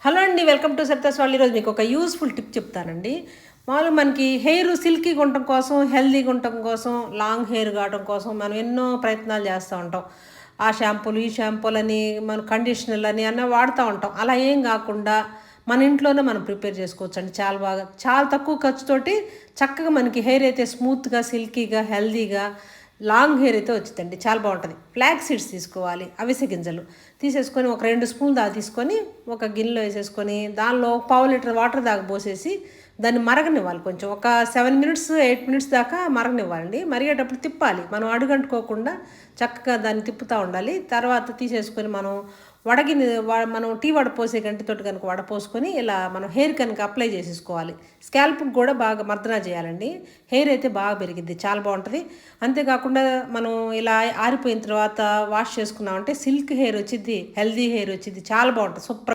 Hello అండి, welcome to Saritha's వాళ్ళు. ఈరోజు మీకు ఒక యూస్ఫుల్ టిప్ చెప్తానండి. మామూలుగా మనకి హెయిర్ సిల్కీగా ఉండటం కోసం, హెల్తీగా ఉండటం కోసం, లాంగ్ హెయిర్ కావడం కోసం మనం ఎన్నో ప్రయత్నాలు చేస్తూ ఉంటాం. ఆ షాంపూలు, ఈ షాంపూలని, మన కండిషనర్లని అన్న వాడుతూ ఉంటాం. అలా ఏం కాకుండా మన ఇంట్లోనే మనం ప్రిపేర్ చేసుకోవచ్చండి. చాలా బాగా, చాలా తక్కువ ఖర్చుతోటి చక్కగా మనకి హెయిర్ అయితే స్మూత్గా, సిల్కీగా, హెల్తీగా, లాంగ్ హెయిర్ అయితే వచ్చిందండి. చాలా బాగుంటుంది. ఫ్లాక్ సీడ్స్ తీసుకోవాలి, అవిసె గింజలు తీసేసుకొని ఒక 2 స్పూన్లు దాకా తీసుకొని ఒక గిన్నెలో వేసేసుకొని దానిలో పావు లీటర్ వాటర్ దాకా పోసేసి దాన్ని మరగనివ్వాలి. కొంచెం ఒక 7 మినిట్స్ 8 మినిట్స్ దాకా మరగనివ్వాలండి. మరిగేటప్పుడు తిప్పాలి, మనం అడుగంటుకోకుండా చక్కగా దాన్ని తిప్పుతూ ఉండాలి. తర్వాత తీసేసుకొని మనం మనం టీ వడపోసే గంటితోటి కనుక వడపోసుకొని ఇలా మనం హెయిర్ కనుక అప్లై చేసేసుకోవాలి. స్కాల్ప్కి కూడా బాగా మర్దన చేయాలండి. హెయిర్ అయితే బాగా పెరిగిద్ది, చాలా బాగుంటుంది. అంతేకాకుండా మనం ఇలా ఆరిపోయిన తర్వాత వాష్ చేసుకున్నామంటే సిల్క్ హెయిర్ వచ్చింది, హెల్దీ హెయిర్ వచ్చింది, చాలా బాగుంటుంది, సూపర్.